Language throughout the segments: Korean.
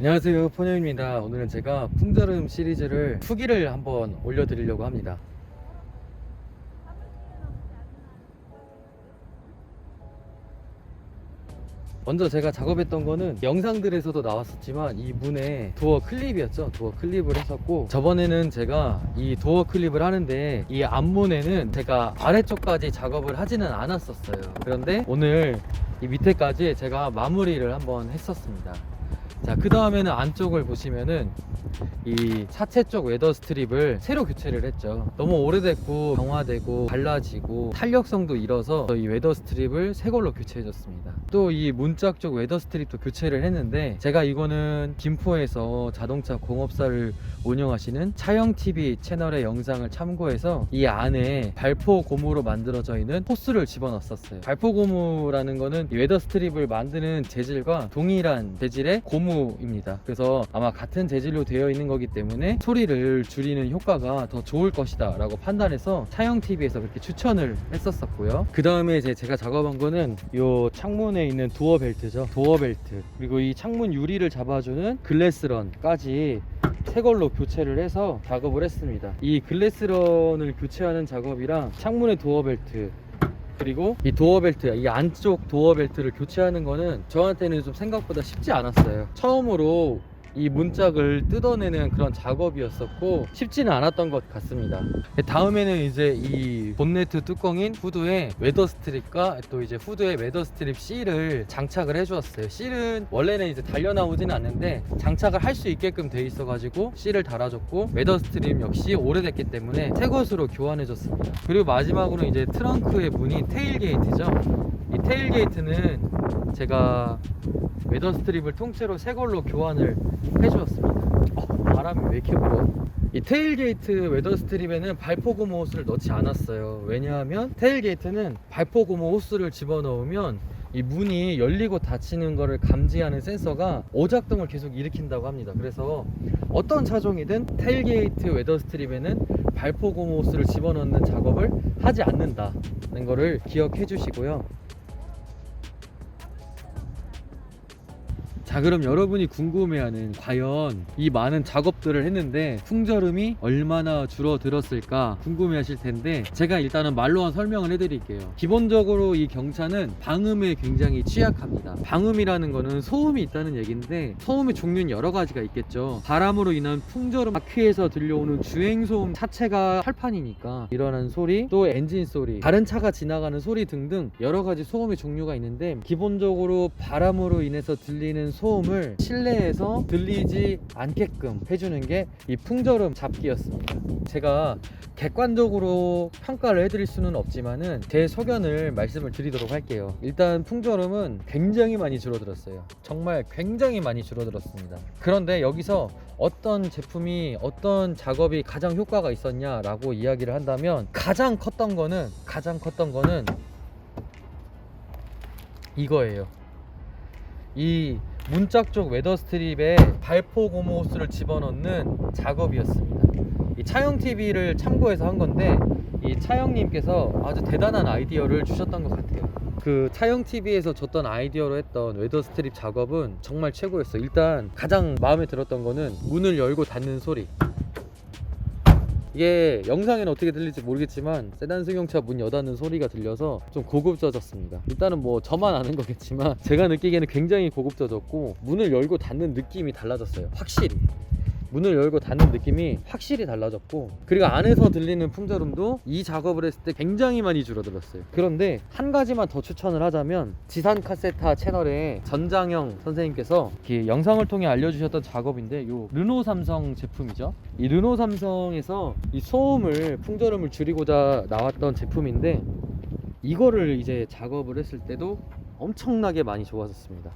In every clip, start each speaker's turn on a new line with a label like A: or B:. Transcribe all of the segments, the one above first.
A: 안녕하세요, 포뇨입니다. 오늘은 제가 풍절음 시리즈를 후기를 한번 올려드리려고 합니다. 먼저 제가 작업했던 거는 영상들에서도 나왔었지만 이 문에 도어 클립이었죠. 도어 클립을 했었고, 저번에는 제가 이 도어 클립을 하는데 이 앞문에는 제가 아래쪽까지 작업을 하지는 않았었어요. 그런데 오늘 이 밑에까지 제가 마무리를 한번 했었습니다. 자, 그 다음에는 안쪽을 보시면은 이 차체 쪽 웨더 스트립을 새로 교체를 했죠. 너무 오래됐고 경화되고 갈라지고 탄력성도 잃어서 이 웨더 스트립을 새 걸로 교체해 줬습니다. 또 이 문짝 쪽 웨더 스트립도 교체를 했는데, 제가 이거는 김포에서 자동차 공업사를 운영하시는 차영TV 채널의 영상을 참고해서 이 안에 발포 고무로 만들어져 있는 호스를 집어넣었어요. 발포 고무라는 거는 이 웨더 스트립을 만드는 재질과 동일한 재질의 고무입니다. 그래서 아마 같은 재질로 되어 있는 거기 때문에 소리를 줄이는 효과가 더 좋을 것이다 라고 판단해서 차영TV에서 그렇게 추천을 했었고요. 그 다음에 이제 제가 작업한 거는 요 창문에 있는 도어 벨트죠. 도어 벨트, 그리고 이 창문 유리를 잡아주는 글래스런까지 새 걸로 교체를 해서 작업을 했습니다. 이 글래스런을 교체하는 작업이랑 창문의 도어 벨트, 그리고 이 도어 벨트, 이 안쪽 도어 벨트를 교체하는 거는 저한테는 좀 생각보다 쉽지 않았어요. 처음으로 이 문짝을 뜯어내는 그런 작업이었었고 쉽지는 않았던 것 같습니다. 다음에는 이제 이 본네트 뚜껑인 후드에 웨더 스트립과 또 이제 후드에 웨더 스트립 실을 장착을 해주었어요. 실은 원래는 이제 달려 나오지는 않는데 장착을 할 수 있게끔 돼 있어 가지고 실을 달아줬고, 웨더 스트립 역시 오래됐기 때문에 새 것으로 교환해 줬습니다. 그리고 마지막으로 이제 트렁크의 문이 테일게이트죠. 이 테일게이트는 제가 웨더 스트립을 통째로 새 걸로 교환을 해주었습니다. 바람이 왜 이렇게 불어? 이 테일게이트 웨더 스트립에는 발포 고무 호스를 넣지 않았어요. 왜냐하면 테일게이트는 발포 고무 호스를 집어넣으면 이 문이 열리고 닫히는 거를 감지하는 센서가 오작동을 계속 일으킨다고 합니다. 그래서 어떤 차종이든 테일게이트 웨더 스트립에는 발포 고무 호스를 집어넣는 작업을 하지 않는다는 거를 기억해 주시고요. 자, 그럼 여러분이 궁금해하는, 과연 이 많은 작업들을 했는데 풍절음이 얼마나 줄어들었을까 궁금해하실 텐데, 제가 일단은 말로 설명을 해드릴게요. 기본적으로 이 경차는 방음에 굉장히 취약합니다. 방음이라는 거는 소음이 있다는 얘기인데, 소음의 종류는 여러 가지가 있겠죠. 바람으로 인한 풍절음, 바퀴에서 들려오는 주행소음 자체가 철판이니까 일어나는 소리, 또 엔진 소리, 다른 차가 지나가는 소리 등등 여러 가지 소음의 종류가 있는데, 기본적으로 바람으로 인해서 들리는 소음을 실내에서 들리지 않게끔 해주는 게 이 풍절음 잡기였습니다. 제가 객관적으로 평가를 해드릴 수는 없지만은 제 소견을 말씀을 드리도록 할게요. 일단 풍절음은 굉장히 많이 줄어들었어요. 정말 굉장히 많이 줄어들었습니다. 그런데 여기서 어떤 제품이, 어떤 작업이 가장 효과가 있었냐라고 이야기를 한다면, 가장 컸던 거는 이거예요. 이 문짝 쪽 웨더 스트립에 발포 고무 호스를 집어넣는 작업이었습니다. 이 차영TV를 참고해서 한 건데, 이 차영님께서 아주 대단한 아이디어를 주셨던 것 같아요. 그 차영TV에서 줬던 아이디어로 했던 웨더 스트립 작업은 정말 최고였어요. 일단 가장 마음에 들었던 거는 문을 열고 닫는 소리. 이게 영상에는 어떻게 들릴지 모르겠지만 세단 승용차 문 여닫는 소리가 들려서 좀 고급져졌습니다. 일단은 뭐 저만 아는 거겠지만 제가 느끼기에는 굉장히 고급져졌고, 문을 열고 닫는 느낌이 달라졌어요. 확실히 문을 열고 닫는 느낌이 확실히 달라졌고, 그리고 안에서 들리는 풍절음도 이 작업을 했을 때 굉장히 많이 줄어들었어요. 그런데 한 가지만 더 추천을 하자면, 지산 카세타 채널에 전장형 선생님께서 이렇게 영상을 통해 알려주셨던 작업인데, 요 르노 삼성 제품이죠. 이 르노 삼성에서 이 소음을, 풍절음을 줄이고자 나왔던 제품인데, 이거를 이제 작업을 했을 때도 엄청나게 많이 좋아졌습니다.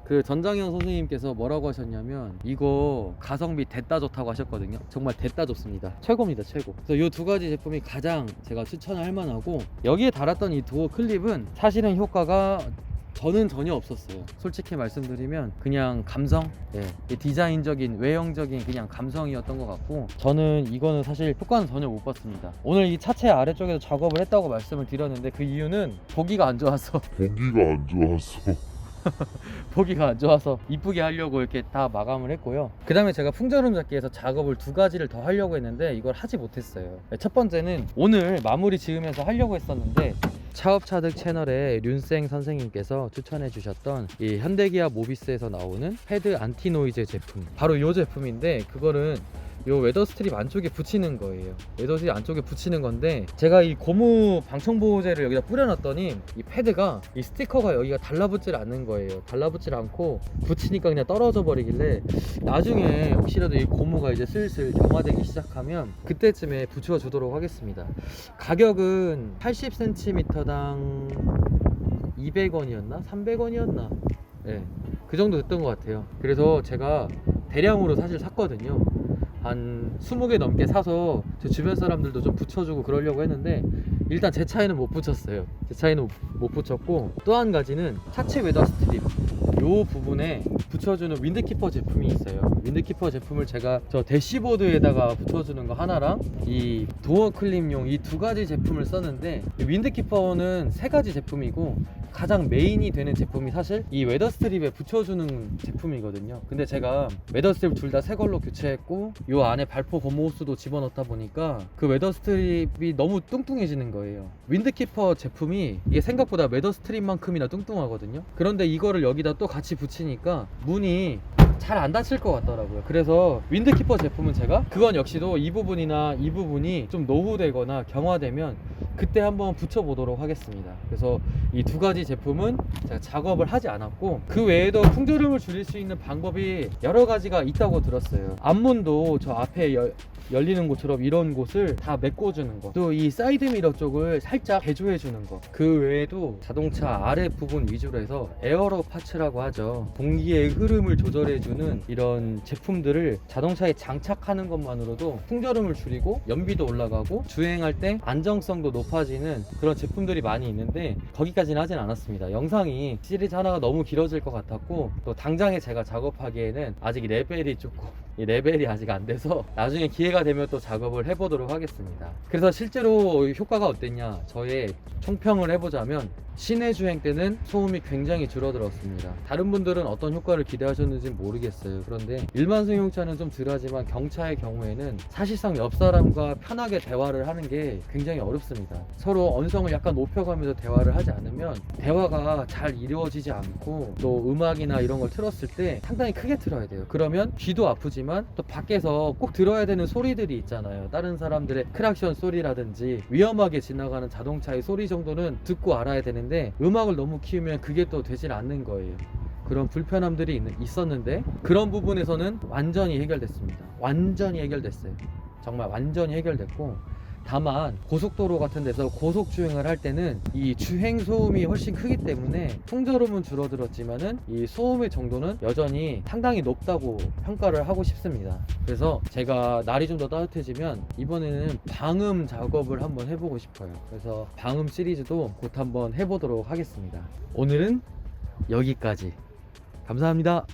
A: 그 전장형 선생님께서 뭐라고 하셨냐면, 이거 가성비 됐다 좋다고 하셨거든요. 정말 됐다 좋습니다. 최고입니다, 최고. 그래서 이 두 가지 제품이 가장 제가 추천을 할 만하고, 여기에 달았던 이 도어 클립은 사실은 효과가 저는 전혀 없었어요. 솔직히 말씀드리면 그냥 감성, 디자인적인, 외형적인 그냥 감성이었던 것 같고, 저는 이거는 사실 효과는 전혀 못 봤습니다. 오늘 이 차체 아래쪽에서 작업을 했다고 말씀을 드렸는데, 그 이유는 보기가 안 좋아서 보기가 안 좋아서 이쁘게 하려고 이렇게 다 마감을 했고요. 그 다음에 제가 풍절음 잡기에서 작업을 두 가지를 더 하려고 했는데 이걸 하지 못했어요. 첫 번째는 오늘 마무리 지으면서 하려고 했었는데 차업차득 채널에 륜생 선생님께서 추천해 주셨던 이 현대기아 모비스에서 나오는 패드 안티노이즈 제품, 바로 이 제품인데 그거는 요 웨더 스트립 안쪽에 붙이는 거예요. 웨더 스트립 안쪽에 붙이는 건데 제가 이 고무 방청보호제를 여기다 뿌려놨더니 이 패드가 이 스티커가 여기가 달라붙질 않는 거예요. 달라붙질 않고 붙이니까 그냥 떨어져 버리길래 나중에 혹시라도 이 고무가 이제 슬슬 경화되기 시작하면 그때쯤에 붙여주도록 하겠습니다. 가격은 80cm당 200원이었나? 300원이었나? 네, 그 정도 됐던 것 같아요. 그래서 제가 대량으로 사실 샀거든요. 한 20개 넘게 사서 제 주변 사람들도 좀 붙여주고 그러려고 했는데 일단 제 차에는 못 붙였어요. 제 차에는 못 붙였고, 또 한 가지는 차체 웨더 스트립 요 부분에 붙여주는 윈드키퍼 제품이 있어요. 윈드키퍼 제품을 제가 저 대시보드에다가 붙여주는 거 하나랑 이 도어 클립용 이 두 가지 제품을 썼는데, 윈드키퍼는 세 가지 제품이고 가장 메인이 되는 제품이 사실 이 웨더 스트립에 붙여주는 제품이거든요. 근데 제가 웨더 스트립 둘 다 새 걸로 교체했고 요 안에 발포 고무 호스도 집어넣다 보니까 그 웨더 스트립이 너무 뚱뚱해지는 거예요. 윈드키퍼 제품이 이게 생각보다 웨더 스트립만큼이나 뚱뚱하거든요. 그런데 이거를 여기다 또 같이 붙이니까 문이 잘 안 닫힐 것 같더라고요. 그래서 윈드키퍼 제품은 제가 그건 역시도 이 부분이나 이 부분이 좀 노후되거나 경화되면 그때 한번 붙여보도록 하겠습니다. 그래서 이 두 가지 제품은 제가 작업을 하지 않았고, 그 외에도 풍조름을 줄일 수 있는 방법이 여러 가지가 있다고 들었어요. 앞문도 저 앞에 열리는 곳처럼 이런 곳을 다 메꿔주는 거, 또 이 사이드 미러 쪽을 살짝 개조해주는 거, 그 외에도 자동차 아래 부분 위주로 해서 에어로 파츠라고 하죠. 공기의 흐름을 조절해주는 이런 제품들을 자동차에 장착하는 것만으로도 풍절음을 줄이고 연비도 올라가고 주행할 때 안정성도 높아지는 그런 제품들이 많이 있는데 거기까지는 하진 않았습니다. 영상이 시리즈 하나가 너무 길어질 것 같았고, 또 당장에 제가 작업하기에는 아직 레벨이 아직 안 돼서 나중에 기회가 되면 또 작업을 해보도록 하겠습니다. 그래서 실제로 효과가 어땠냐, 저의 총평을 해보자면 시내 주행 때는 소음이 굉장히 줄어들었습니다. 다른 분들은 어떤 효과를 기대하셨는지 모르겠어요. 그런데 일반 승용차는 좀 덜하지만 경차의 경우에는 사실상 옆 사람과 편하게 대화를 하는 게 굉장히 어렵습니다. 서로 언성을 약간 높여가면서 대화를 하지 않으면 대화가 잘 이루어지지 않고, 또 음악이나 이런 걸 틀었을 때 상당히 크게 틀어야 돼요. 그러면 귀도 아프지만 또 밖에서 꼭 들어야 되는 소리들이 있잖아요. 다른 사람들의 크락션 소리라든지 위험하게 지나가는 자동차의 소리 정도는 듣고 알아야 되는데 음악을 너무 키우면 그게 또 되질 않는 거예요. 그런 불편함들이 있었는데 그런 부분에서는 완전히 해결됐습니다. 완전히 해결됐어요. 정말 완전히 해결됐고, 다만 고속도로 같은 데서 고속 주행을 할 때는 이 주행 소음이 훨씬 크기 때문에 풍절음은 줄어들었지만은 이 소음의 정도는 여전히 상당히 높다고 평가를 하고 싶습니다. 그래서 제가 날이 좀 더 따뜻해지면 이번에는 방음 작업을 한번 해보고 싶어요. 그래서 방음 시리즈도 곧 한번 해보도록 하겠습니다. 오늘은 여기까지. 감사합니다.